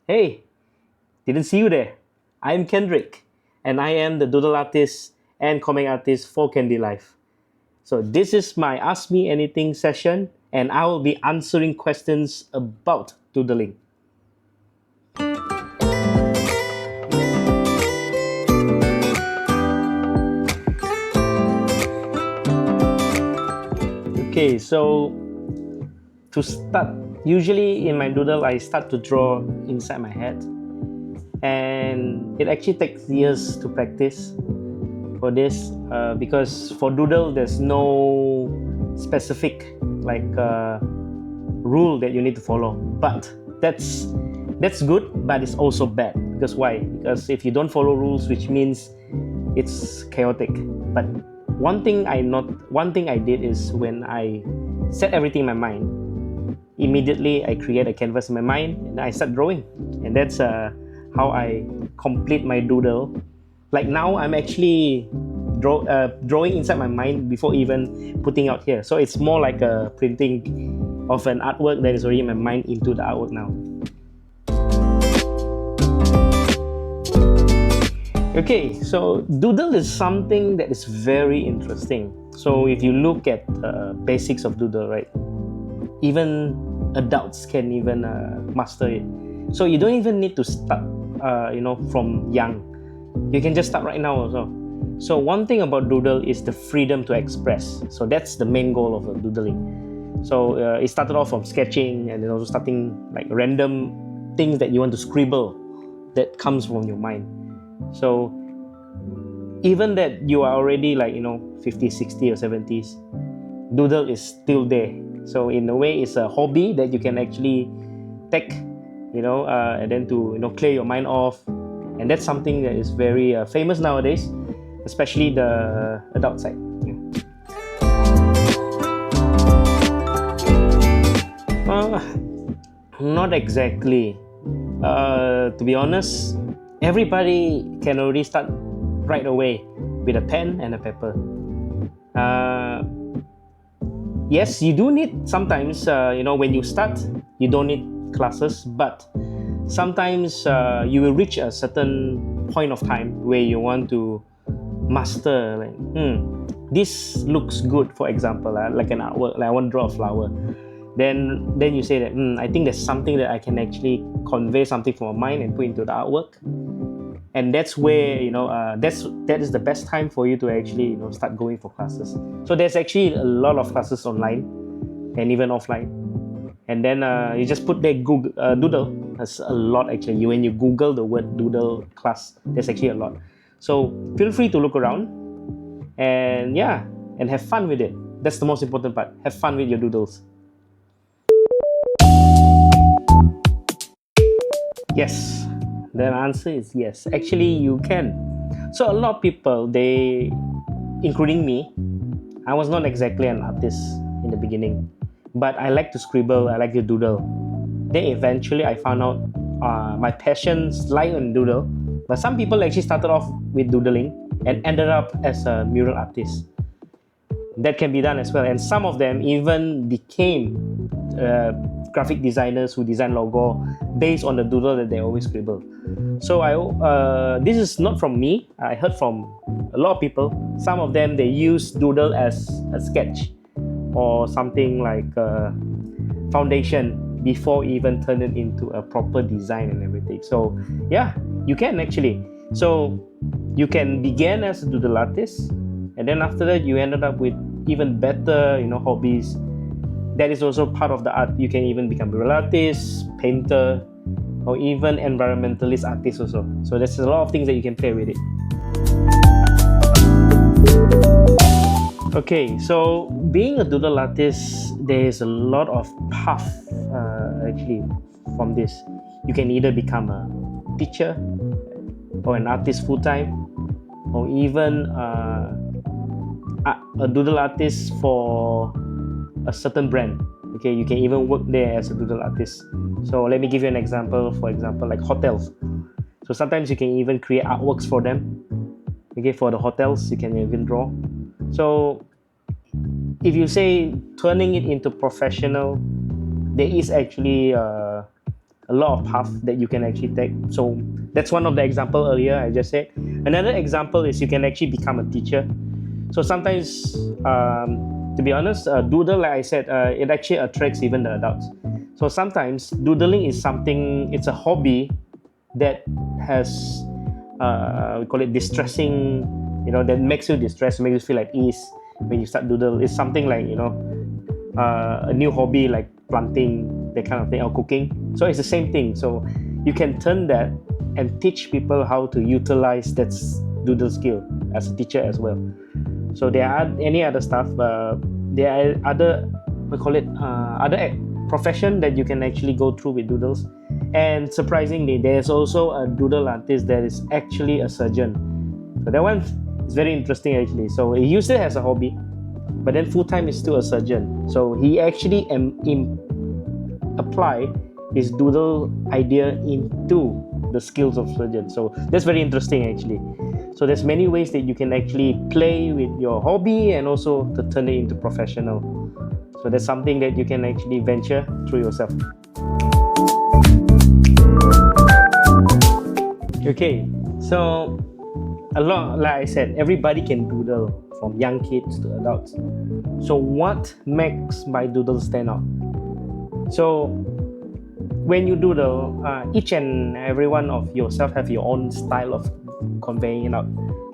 Hey, didn't see you there. I'm Kendrick, and I am the doodle artist and comic artist for Kendylife. So, this is my Ask Me Anything session, and I will be answering questions about doodling. Okay, so to start, usually in my doodle, I start to draw inside my head, and it actually takes years to practice for this because for doodle there's no specific rule that you need to follow, but that's good, but it's also bad. Because why? Because if you don't follow rules, which means it's chaotic. But one thing I did is when I set everything in my mind, immediately I create a canvas in my mind and I start drawing, and that's how I complete my doodle. Like now, I'm actually drawing inside my mind before even putting out here. So it's more like a printing of an artwork that is already in my mind into the artwork now. Okay, so doodle is something that is very interesting. So if you look at basics of doodle, right, even adults can even master it. So you don't even need to start, from young. You can just start right now also. So one thing about doodle is the freedom to express. So that's the main goal of doodling. So it started off from sketching, and then also starting like random things that you want to scribble that comes from your mind. So even that you are already 50, 60 or 70s, doodle is still there. So in a way, it's a hobby that you can actually take, and then to clear your mind off. And that's something that is very famous nowadays, especially the adult side. Not exactly. To be honest, everybody can already start right away with a pen and a paper. Yes, you do need sometimes, when you start, you don't need classes, but sometimes you will reach a certain point of time where you want to master, this looks good, for example, like an artwork, like I want to draw a flower. Then you say that, I think there's something that I can actually convey something from my mind and put into the artwork. And that's where, that is the best time for you to actually, start going for classes. So there's actually a lot of classes online and even offline. And then you just put there Google doodle. There's a lot actually. When you Google the word doodle class, there's actually a lot. So feel free to look around and have fun with it. That's the most important part. Have fun with your doodles. Yes, the answer is yes. Actually, you can. So a lot of people, they, including me, I was not exactly an artist in the beginning, but I like to scribble, I like to doodle. Then eventually I found out my passions lie on doodle, but some people actually started off with doodling and ended up as a mural artist. That can be done as well, and some of them even became graphic designers who design logo based on the doodle that they always scribble. So this is not from me. I heard from a lot of people. Some of them, they use doodle as a sketch or something like foundation before even turn it into a proper design and everything. So yeah, you can actually. So you can begin as a doodle artist, and then after that you ended up with even better hobbies. That is also part of the art. You can even become mural artist, painter, or even environmentalist artist also. So there's a lot of things that you can play with it. Okay, so being a doodle artist, there's a lot of path actually from this. You can either become a teacher or an artist full-time, or even a doodle artist for a certain brand. Okay, you can even work there as a doodle artist. So let me give you an example. For example, like hotels. So sometimes you can even create artworks for them. Okay, for the hotels, you can even draw. So if you say turning it into professional, there is actually a lot of path that you can actually take. So that's one of the example earlier I just said. Another example is you can actually become a teacher. So sometimes, to be honest, doodle, like I said, it actually attracts even the adults. So sometimes doodling is something, it's a hobby that has, we call it distressing, that makes you distressed, makes you feel at ease when you start doodle. It's something like, a new hobby like planting, that kind of thing, or cooking. So it's the same thing. So you can turn that and teach people how to utilize that doodle skill as a teacher as well. So there are any other stuff. There are other, we call it, other profession that you can actually go through with doodles. And surprisingly, there's also a doodle artist that is actually a surgeon. So that one is very interesting actually. So he used it as a hobby, but then full-time is still a surgeon. So he actually apply his doodle idea into the skills of surgeon. So that's very interesting actually. So there's many ways that you can actually play with your hobby and also to turn it into professional. So that's something that you can actually venture through yourself. Okay, so a lot, like I said, everybody can doodle, from young kids to adults. So what makes my doodle stand out? So when you doodle, each and every one of yourself have your own style of conveying it out.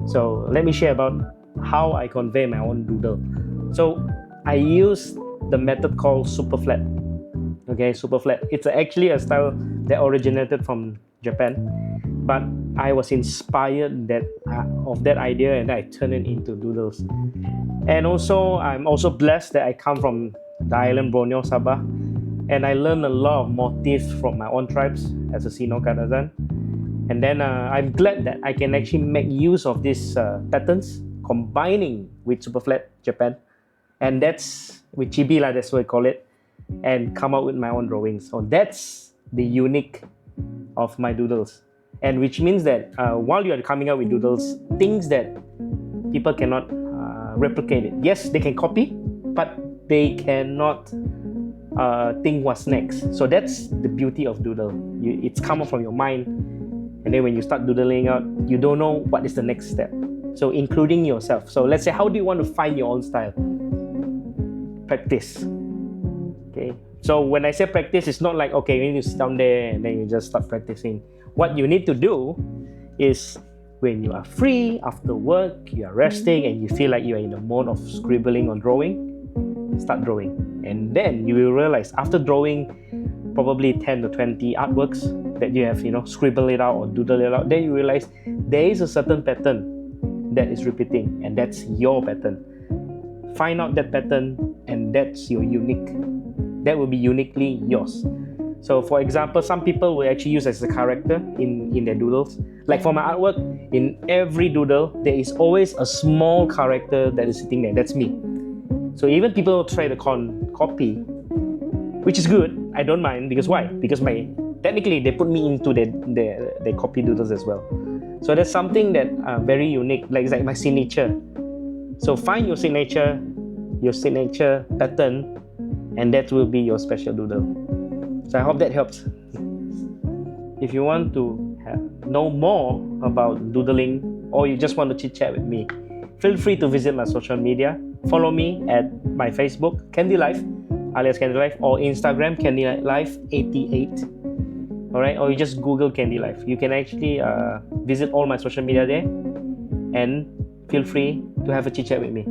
So let me share about how I convey my own doodle. So I use the method called super flat. Okay, super flat. It's actually a style that originated from Japan, but I was inspired of that idea, and I turned it into doodles. And also, I'm also blessed that I come from the island Borneo, Sabah, and I learned a lot of motifs from my own tribes as a Sino Kadazan. And then I'm glad that I can actually make use of these patterns, combining with super flat Japan, and that's with chibi, that's what I call it, and come up with my own drawings. So that's the unique of my doodles, and which means that while you are coming up with doodles, things that people cannot replicate it. Yes, they can copy, but they cannot think what's next. So that's the beauty of doodle. It's come up from your mind, and then when you start doodling out, you don't know what is the next step. So including yourself. So let's say, how do you want to find your own style? Practice. Okay. So when I say practice, it's not like, okay, you need to sit down there and then you just start practicing. What you need to do is, when you are free after work, you are resting and you feel like you are in the mode of scribbling or drawing, start drawing. And then you will realize, after drawing probably 10 to 20 artworks that you have, scribble it out or doodle it out, then you realize there is a certain pattern that is repeating, and that's your pattern. Find out that pattern, and that's your unique. That will be uniquely yours. So for example, some people will actually use as a character in their doodles. Like for my artwork, in every doodle, there is always a small character that is sitting there. That's me. So even people try to copy, which is good, I don't mind, because why? Because technically they put me into their copy doodles as well. So that's something that very unique, like it's like my signature. So find your signature pattern, and that will be your special doodle. So I hope that helps. If you want to know more about doodling, or you just want to chit chat with me, feel free to visit my social media. Follow me at my Facebook, Kendylife, alias Kendylife, or Instagram, Kendylife88. Alright, or you just Google Kendylife. You can actually visit all my social media there, and feel free to have a chit chat with me.